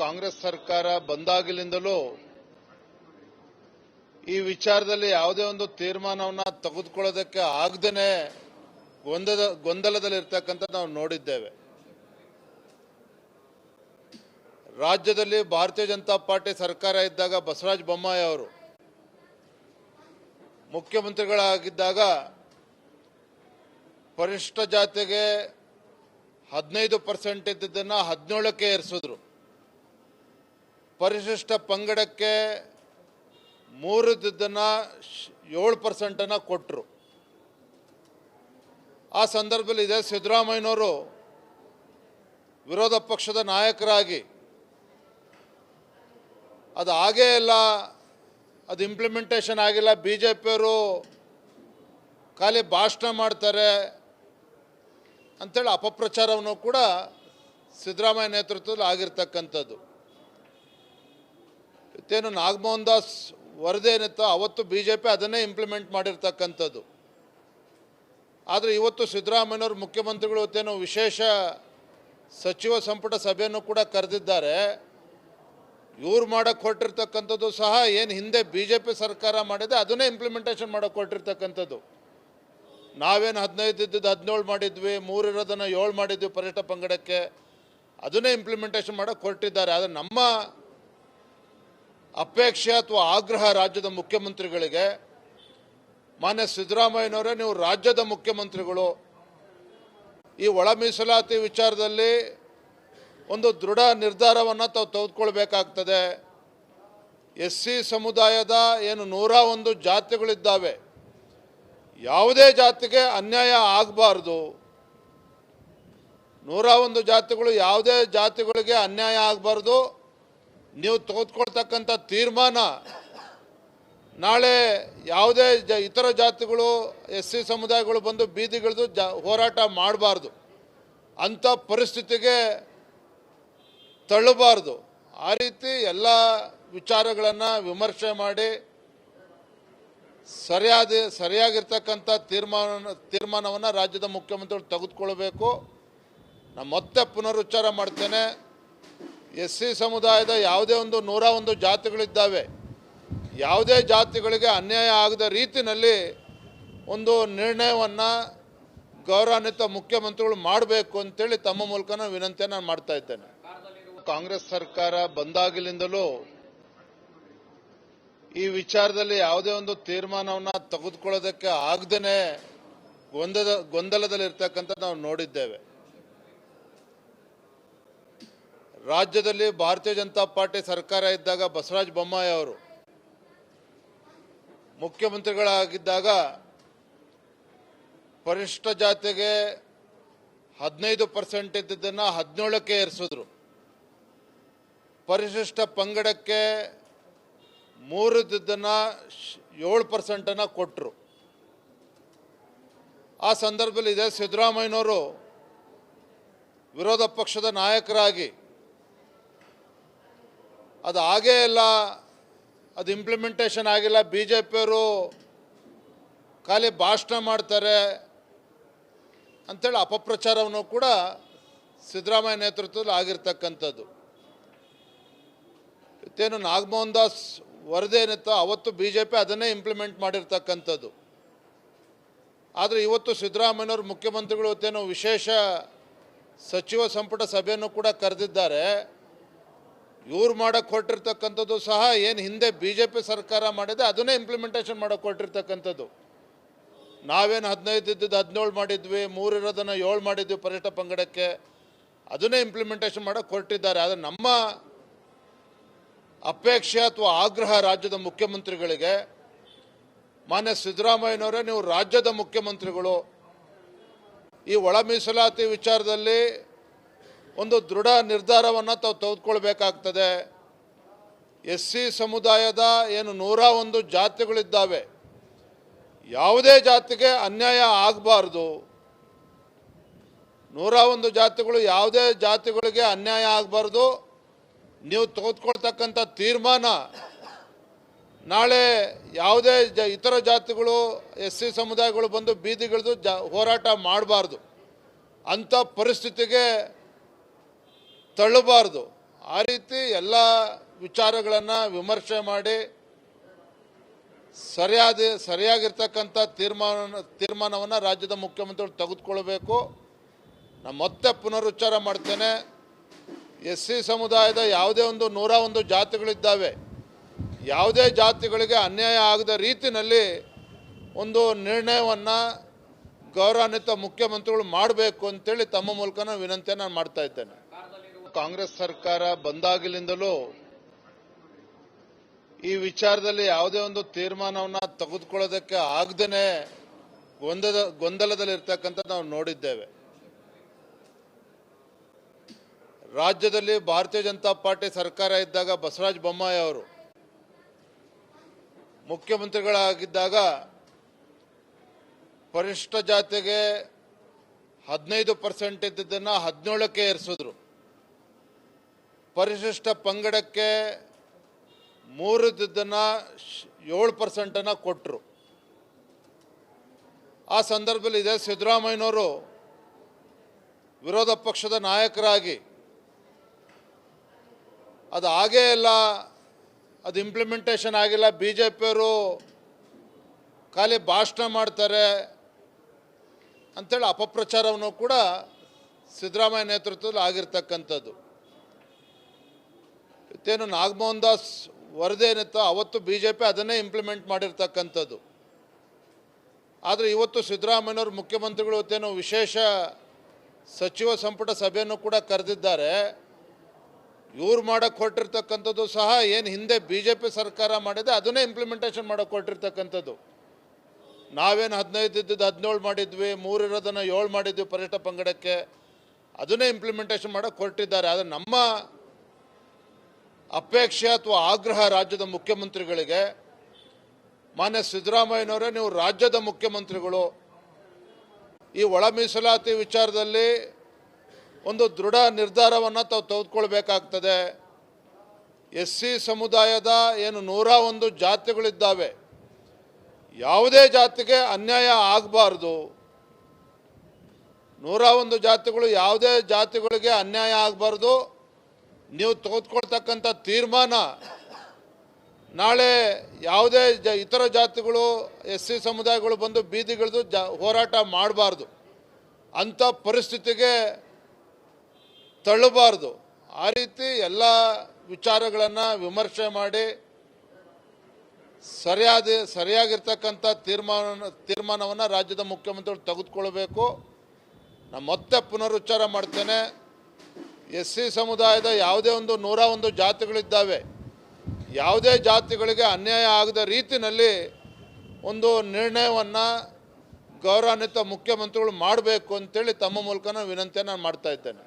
ಕಾಂಗ್ರೆಸ್ ಸರ್ಕಾರ ಬಂದಾಗಲಿಂದಲೂ ಈ ವಿಚಾರದಲ್ಲಿ ಯಾವುದೇ ಒಂದು ತೀರ್ಮಾನವನ್ನು ತೆಗೆದುಕೊಳ್ಳೋದಕ್ಕೆ ಆಗದೇನೆ ಗೊಂದಲದಲ್ಲಿರ್ತಕ್ಕಂಥ ನಾವು ನೋಡಿದ್ದೇವೆ. ರಾಜ್ಯದಲ್ಲಿ ಭಾರತೀಯ ಜನತಾ ಪಾರ್ಟಿ ಸರ್ಕಾರ ಇದ್ದಾಗ ಬಸವರಾಜ ಬೊಮ್ಮಾಯಿ ಅವರು ಮುಖ್ಯಮಂತ್ರಿಗಳಾಗಿದ್ದಾಗ ಪರಿಶಿಷ್ಟ ಜಾತಿಗೆ 15% ಇದ್ದದನ್ನು 17ಕ್ಕೆ ಏರಿಸಿದ್ರು. ಪರಿಶಿಷ್ಟ ಪಂಗಡಕ್ಕೆ 3 ಇದ್ದದನ್ನು 7% ಕೊಟ್ಟರು. ಆ ಸಂದರ್ಭದಲ್ಲಿ ಇದೇ ಸಿದ್ದರಾಮಯ್ಯನವರು ವಿರೋಧ ಪಕ್ಷದ ನಾಯಕರಾಗಿ ಅದು ಆಗೇ ಇಲ್ಲ, ಅದು ಇಂಪ್ಲಿಮೆಂಟೇಷನ್ ಆಗಿಲ್ಲ, ಬಿಜೆಪಿಯವರು ಖಾಲಿ ಭಾಷಣ ಮಾಡ್ತಾರೆ ಅಂತೇಳಿ ಅಪಪ್ರಚಾರವನ್ನು ಕೂಡ ಸಿದ್ದರಾಮಯ್ಯ ನೇತೃತ್ವದಲ್ಲಿ ಆಗಿರ್ತಕ್ಕಂಥದ್ದು. ಇತ್ತೇನು ನಾಗಮೋಹನ್ ದಾಸ್ ವರದಿ ಏನಿತ್ತು ಅವತ್ತು ಬಿಜೆಪಿ ಅದನ್ನೇ ಇಂಪ್ಲಿಮೆಂಟ್ ಮಾಡಿರ್ತಕ್ಕಂಥದ್ದು. ಆದರೆ ಇವತ್ತು ಸಿದ್ದರಾಮಯ್ಯನವರು ಮುಖ್ಯಮಂತ್ರಿಗಳು ಇವತ್ತೇನು ವಿಶೇಷ ಸಚಿವ ಸಂಪುಟ ಸಭೆಯನ್ನು ಕೂಡ ಕರೆದಿದ್ದಾರೆ. ಇವ್ರು ಮಾಡೋಕ್ಕೆ ಹೊರಟಿರ್ತಕ್ಕಂಥದ್ದು ಸಹ ಏನು ಹಿಂದೆ ಬಿಜೆಪಿ ಸರ್ಕಾರ ಮಾಡಿದೆ ಅದನ್ನೇ ಇಂಪ್ಲಿಮೆಂಟೇಷನ್ ಮಾಡೋಕ್ಕೆ ಹೊರಟಿರ್ತಕ್ಕಂಥದ್ದು. ನಾವೇನು 15 ಇದ್ದದ್ದು 17 ಮಾಡಿದ್ವಿ, 3 ಇರೋದನ್ನು 7 ಮಾಡಿದ್ವಿ ಪರಿಶಿಷ್ಟ ಪಂಗಡಕ್ಕೆ, ಅದನ್ನೇ ಇಂಪ್ಲಿಮೆಂಟೇಷನ್ ಮಾಡೋಕ್ಕೆ ಹೊರಟಿದ್ದಾರೆ. ಆದರೆ ನಮ್ಮ ಅಪೇಕ್ಷೆ ಅಥವಾ ಆಗ್ರಹ ರಾಜ್ಯದ ಮುಖ್ಯಮಂತ್ರಿಗಳಿಗೆ, ಮಾನ್ಯ ಸಿದ್ದರಾಮಯ್ಯನವರೇ ನೀವು ರಾಜ್ಯದ ಮುಖ್ಯಮಂತ್ರಿಗಳು, ಈ ಒಳ ಮೀಸಲಾತಿ ವಿಚಾರದಲ್ಲಿ ಒಂದು ದೃಢ ನಿರ್ಧಾರವನ್ನು ತಾವು ತೆಗೆದುಕೊಳ್ಬೇಕಾಗ್ತದೆ. SC ಸಮುದಾಯದ ಏನು 101 ಜಾತಿಗಳಿದ್ದಾವೆ, ಯಾವುದೇ ಜಾತಿಗೆ ಅನ್ಯಾಯ ಆಗಬಾರ್ದು. 101 ಜಾತಿಗಳು ಯಾವುದೇ ಜಾತಿಗಳಿಗೆ ಅನ್ಯಾಯ ಆಗಬಾರ್ದು. ನೀವು ತೆಗೆದುಕೊಳ್ತಕ್ಕಂಥ ತೀರ್ಮಾನ ನಾಳೆ ಯಾವುದೇ ಇತರ ಜಾತಿಗಳು SC ಸಮುದಾಯಗಳು ಬಂದು ಬೀದಿಗಿಳಿದು ಹೋರಾಟ ಮಾಡಬಾರ್ದು, ಅಂಥ ಪರಿಸ್ಥಿತಿಗೆ ತಳ್ಳಬಾರ್ದು. ಆ ರೀತಿ ಎಲ್ಲ ವಿಚಾರಗಳನ್ನು ವಿಮರ್ಶೆ ಮಾಡಿ ಸರಿಯಾಗಿರ್ತಕ್ಕಂಥ ತೀರ್ಮಾನವನ್ನು ರಾಜ್ಯದ ಮುಖ್ಯಮಂತ್ರಿಗಳು ತೆಗೆದುಕೊಳ್ಬೇಕು. ನಾನು ಮತ್ತೆ ಪುನರುಚ್ಚಾರ ಮಾಡ್ತೇನೆ, SC ಸಮುದಾಯದ ಯಾವುದೇ ಒಂದು 101 ಜಾತಿಗಳಿದ್ದಾವೆ, ಯಾವುದೇ ಜಾತಿಗಳಿಗೆ ಅನ್ಯಾಯ ಆಗದ ರೀತಿಯಲ್ಲಿ ಒಂದು ನಿರ್ಣಯವನ್ನು ಗೌರವಾನ್ವಿತ ಮುಖ್ಯಮಂತ್ರಿಗಳು ಮಾಡಬೇಕು ಅಂತೇಳಿ ತಮ್ಮ ಮೂಲಕ ನಾನು ವಿನಂತಿಯನ್ನು ಮಾಡ್ತಾ ಇದ್ದೇನೆ. ಕಾಂಗ್ರೆಸ್ ಸರ್ಕಾರ ಬಂದಾಗಲಿಂದಲೂ ಈ ವಿಚಾರದಲ್ಲಿ ಯಾವುದೇ ಒಂದು ತೀರ್ಮಾನವನ್ನು ತೆಗೆದುಕೊಳ್ಳೋದಕ್ಕೆ ಆಗದೇನೆ ಗೊಂದಲದಲ್ಲಿರ್ತಕ್ಕಂಥ ನಾವು ನೋಡಿದ್ದೇವೆ. ರಾಜ್ಯದಲ್ಲಿ ಭಾರತೀಯ ಜನತಾ ಪಾರ್ಟಿ ಸರ್ಕಾರ ಇದ್ದಾಗ ಬಸವರಾಜ ಬೊಮ್ಮಾಯಿ ಅವರು ಮುಖ್ಯಮಂತ್ರಿಗಳಾಗಿದ್ದಾಗ ಪರಿಶಿಷ್ಟ ಜಾತಿಗೆ 15% ಇದ್ದದನ್ನು 17ಕ್ಕೆ ಏರಿಸಿದ್ರು. ಪರಿಶಿಷ್ಟ ಪಂಗಡಕ್ಕೆ 3 ಇದ್ದದನ್ನು 7% ಕೊಟ್ಟರು. ಆ ಸಂದರ್ಭದಲ್ಲಿ ಇದೇ ಸಿದ್ದರಾಮಯ್ಯನವರು ವಿರೋಧ ಪಕ್ಷದ ನಾಯಕರಾಗಿ ಅದು ಆಗೇ ಇಲ್ಲ, ಅದು ಇಂಪ್ಲಿಮೆಂಟೇಷನ್ ಆಗಿಲ್ಲ, ಬಿಜೆಪಿಯವರು ಖಾಲಿ ಭಾಷಣ ಮಾಡ್ತಾರೆ ಅಂತೇಳಿ ಅಪಪ್ರಚಾರವನ್ನು ಕೂಡ ಸಿದ್ದರಾಮಯ್ಯ ನೇತೃತ್ವದಲ್ಲಿ ಆಗಿರ್ತಕ್ಕಂಥದ್ದು. ಇತ್ತೇನು ನಾಗಮೋಹನ್ ದಾಸ್ ವರದಿ ಏನಿತ್ತು ಅವತ್ತು ಬಿಜೆಪಿ ಅದನ್ನೇ ಇಂಪ್ಲಿಮೆಂಟ್ ಮಾಡಿರ್ತಕ್ಕಂಥದ್ದು. ಆದರೆ ಇವತ್ತು ಸಿದ್ದರಾಮಯ್ಯನವರು ಮುಖ್ಯಮಂತ್ರಿಗಳು ಇವತ್ತೇನು ವಿಶೇಷ ಸಚಿವ ಸಂಪುಟ ಸಭೆಯನ್ನು ಕೂಡ ಕರೆದಿದ್ದಾರೆ. ಇವ್ರು ಮಾಡೋಕ್ಕೆ ಹೊರಟಿರ್ತಕ್ಕಂಥದ್ದು ಸಹ ಏನು ಹಿಂದೆ ಬಿಜೆಪಿ ಸರ್ಕಾರ ಮಾಡಿದೆ ಅದನ್ನೇ ಇಂಪ್ಲಿಮೆಂಟೇಷನ್ ಮಾಡೋಕ್ಕೆ ಹೊರಟಿರ್ತಕ್ಕಂಥದ್ದು. ನಾವೇನು 15 ಇದ್ದದ್ದು 17 ಮಾಡಿದ್ವಿ, 3 ಇರೋದನ್ನು 7 ಮಾಡಿದ್ವಿ ಪರಿಶಿಷ್ಟ ಪಂಗಡಕ್ಕೆ, ಅದನ್ನೇ ಇಂಪ್ಲಿಮೆಂಟೇಷನ್ ಮಾಡೋಕ್ಕೆ ಹೊರಟಿದ್ದಾರೆ. ಆದರೆ ನಮ್ಮ ಅಪೇಕ್ಷೆ ಅಥವಾ ಆಗ್ರಹ ರಾಜ್ಯದ ಮುಖ್ಯಮಂತ್ರಿಗಳಿಗೆ, ಮಾನ್ಯ ಸಿದ್ದರಾಮಯ್ಯನವರೇ ನೀವು ರಾಜ್ಯದ ಮುಖ್ಯಮಂತ್ರಿಗಳು, ಈ ಒಳ ಮೀಸಲಾತಿ ವಿಚಾರದಲ್ಲಿ ಒಂದು ದೃಢ ನಿರ್ಧಾರವನ್ನು ತಾವು ತೆಗೆದುಕೊಳ್ಬೇಕಾಗ್ತದೆ. SC ಸಮುದಾಯದ ಏನು 101 ಜಾತಿಗಳಿದ್ದಾವೆ, ಯಾವುದೇ ಜಾತಿಗೆ ಅನ್ಯಾಯ ಆಗಬಾರ್ದು. 101 ಜಾತಿಗಳು ಯಾವುದೇ ಜಾತಿಗಳಿಗೆ ಅನ್ಯಾಯ ಆಗಬಾರ್ದು. ನೀವು ತೆಗೆದುಕೊಳ್ತಕ್ಕಂಥ ತೀರ್ಮಾನ ನಾಳೆ ಯಾವುದೇ ಇತರ ಜಾತಿಗಳು SC ಸಮುದಾಯಗಳು ಬಂದು ಬೀದಿಗಿಳಿದು ಹೋರಾಟ ಮಾಡಬಾರ್ದು, ಅಂಥ ಪರಿಸ್ಥಿತಿಗೆ ತಳ್ಳಬಾರ್ದು. ಆ ರೀತಿ ಎಲ್ಲ ವಿಚಾರಗಳನ್ನು ವಿಮರ್ಶೆ ಮಾಡಿ ಸರಿಯಾಗಿರ್ತಕ್ಕಂಥ ತೀರ್ಮಾನವನ್ನು ರಾಜ್ಯದ ಮುಖ್ಯಮಂತ್ರಿಗಳು ತೆಗೆದುಕೊಳ್ಬೇಕು. ನಾನು ಮತ್ತೆ ಪುನರುಚ್ಚಾರ ಮಾಡ್ತೇನೆ, SC ಸಮುದಾಯದ ಯಾವುದೇ 101 ಜಾತಿಗಳಿದ್ದಾವೆ. ಯಾವುದೇ ಜಾತಿಗಳಿಗೆ ಅನ್ಯಾಯ ಆಗದ ರೀತಿಯಲ್ಲಿ ಒಂದು ನಿರ್ಣಯವನ್ನು ಗೌರವಾನ್ವಿತ ಮುಖ್ಯಮಂತ್ರಿಗಳು ಮಾಡಬೇಕು ಅಂತೇಳಿ ತಮ್ಮ ಮೂಲಕ ವಿನಂತಿಯನ್ನು ನಾನು ಮಾಡ್ತಾ ಇದ್ದೇನೆ. ಕಾಂಗ್ರೆಸ್ ಸರ್ಕಾರ ಬಂದಾಗಲಿಂದಲೂ ಈ ವಿಚಾರದಲ್ಲಿ ಯಾವುದೇ ಒಂದು ತೀರ್ಮಾನವನ್ನು ತೆಗೆದುಕೊಳ್ಳೋದಕ್ಕೆ ಆಗದೇನೆ ಗೊಂದಲದಲ್ಲಿರ್ತಕ್ಕಂಥ ನಾವು ನೋಡಿದ್ದೇವೆ. ರಾಜ್ಯದಲ್ಲಿ ಭಾರತೀಯ ಜನತಾ ಪಾರ್ಟಿ ಸರ್ಕಾರ ಇದ್ದಾಗ ಬಸವರಾಜ ಬೊಮ್ಮಾಯಿ ಅವರು ಮುಖ್ಯಮಂತ್ರಿಗಳಾಗಿದ್ದಾಗ ಪರಿಶಿಷ್ಟ ಜಾತಿಗೆ 15% ಇದ್ದದ್ದನ್ನು 17ಕ್ಕೆ ಏರಿಸಿದ್ರು. ಪರಿಶಿಷ್ಟ ಪಂಗಡಕ್ಕೆ 3 ಇದ್ದದ್ದನ್ನು 7% ಕೊಟ್ಟರು. ಆ ಸಂದರ್ಭದಲ್ಲಿ ಇದೇ ಸಿದ್ದರಾಮಯ್ಯನವರು ವಿರೋಧ ಪಕ್ಷದ ನಾಯಕರಾಗಿ ಅದು ಆಗೇ ಇಲ್ಲ, ಅದು ಇಂಪ್ಲಿಮೆಂಟೇಷನ್ ಆಗಿಲ್ಲ, BJಪಿಯವರು ಖಾಲಿ ಭಾಷಣ ಮಾಡ್ತಾರೆ ಅಂತೇಳಿ ಅಪಪ್ರಚಾರವನ್ನು ಕೂಡ ಸಿದ್ದರಾಮಯ್ಯ ನೇತೃತ್ವದಲ್ಲಿ ಆಗಿರ್ತಕ್ಕಂಥದ್ದು. ಇವತ್ತೇನು ನಾಗಮೋಹನ್ ದಾಸ್ ವರದಿ ಏನಿತ್ತು ಅವತ್ತು BJಪಿ ಅದನ್ನೇ ಇಂಪ್ಲಿಮೆಂಟ್ ಮಾಡಿರ್ತಕ್ಕಂಥದ್ದು. ಆದರೆ ಇವತ್ತು ಸಿದ್ದರಾಮಯ್ಯನವರು ಮುಖ್ಯಮಂತ್ರಿಗಳು ಇವತ್ತೇನು ವಿಶೇಷ ಸಚಿವ ಸಂಪುಟ ಸಭೆಯನ್ನು ಕೂಡ ಕರೆದಿದ್ದಾರೆ. ಇವ್ರು ಮಾಡೋಕ್ಕೆ ಹೊರಟಿರ್ತಕ್ಕಂಥದ್ದು ಸಹ ಏನು ಹಿಂದೆ BJಪಿ ಸರ್ಕಾರ ಮಾಡಿದೆ ಅದನ್ನೇ ಇಂಪ್ಲಿಮೆಂಟೇಷನ್ ಮಾಡೋಕ್ಕೆ ಹೊರಟಿರ್ತಕ್ಕಂಥದ್ದು. ನಾವೇನು 15 ಇದ್ದದ್ದು 17 ಮಾಡಿದ್ವಿ, 3 ಇರೋದನ್ನು 7 ಮಾಡಿದ್ವಿ ಪರಿಶಿಷ್ಟ ಪಂಗಡಕ್ಕೆ, ಅದನ್ನೇ ಇಂಪ್ಲಿಮೆಂಟೇಷನ್ ಮಾಡೋಕ್ಕೆ ಹೊರಟಿದ್ದಾರೆ. ಆದರೆ ನಮ್ಮ ಅಪೇಕ್ಷೆ ಅಥವಾ ಆಗ್ರಹ ರಾಜ್ಯದ ಮುಖ್ಯಮಂತ್ರಿಗಳಿಗೆ, ಮಾನ್ಯ ಸಿದ್ದರಾಮಯ್ಯನವರೇ ನೀವು ರಾಜ್ಯದ ಮುಖ್ಯಮಂತ್ರಿಗಳು, ಈ ಒಳ ಮೀಸಲಾತಿ ವಿಚಾರದಲ್ಲಿ ಒಂದು ದೃಢ ನಿರ್ಧಾರವನ್ನು ತಾವು ತೆಗೆದುಕೊಳ್ಬೇಕಾಗ್ತದೆ. SC ಸಮುದಾಯದ ಏನು 101 ಜಾತಿಗಳಿದ್ದಾವೆ, ಯಾವುದೇ ಜಾತಿಗೆ ಅನ್ಯಾಯ ಆಗಬಾರ್ದು. 101 ಜಾತಿಗಳು ಯಾವುದೇ ಜಾತಿಗಳಿಗೆ ಅನ್ಯಾಯ ಆಗಬಾರ್ದು. ನೀವು ತೆಗೆದುಕೊಳ್ತಕ್ಕಂಥ ತೀರ್ಮಾನ ನಾಳೆ ಯಾವುದೇ ಇತರ ಜಾತಿಗಳು SC ಸಮುದಾಯಗಳು ಬಂದು ಬೀದಿಗಿಳಿದು ಹೋರಾಟ ಮಾಡಬಾರ್ದು, ಅಂಥ ಪರಿಸ್ಥಿತಿಗೆ ತಳ್ಳಬಾರ್ದು. ಆ ರೀತಿ ಎಲ್ಲ ವಿಚಾರಗಳನ್ನು ವಿಮರ್ಶೆ ಮಾಡಿ ಸರಿಯಾಗಿರ್ತಕ್ಕಂಥ ತೀರ್ಮಾನವನ್ನು ರಾಜ್ಯದ ಮುಖ್ಯಮಂತ್ರಿಗಳು ತೆಗೆದುಕೊಳ್ಬೇಕು. ನಾನು ಮತ್ತೆ ಪುನರುಚ್ಚಾರ ಮಾಡ್ತೇನೆ, SC ಸಮುದಾಯದ ಯಾವುದೇ 101 ಜಾತಿಗಳಿದ್ದಾವೆ. ಯಾವುದೇ ಜಾತಿಗಳಿಗೆ ಅನ್ಯಾಯ ಆಗದ ರೀತಿಯಲ್ಲಿ ಒಂದು ನಿರ್ಣಯವನ್ನು ಗೌರವಾನ್ವಿತ ಮುಖ್ಯಮಂತ್ರಿಗಳು ಮಾಡಬೇಕು ಅಂತೇಳಿ ತಮ್ಮ ಮೂಲಕ ವಿನಂತಿಯನ್ನು ನಾನು ಮಾಡ್ತಾ ಇದ್ದೇನೆ.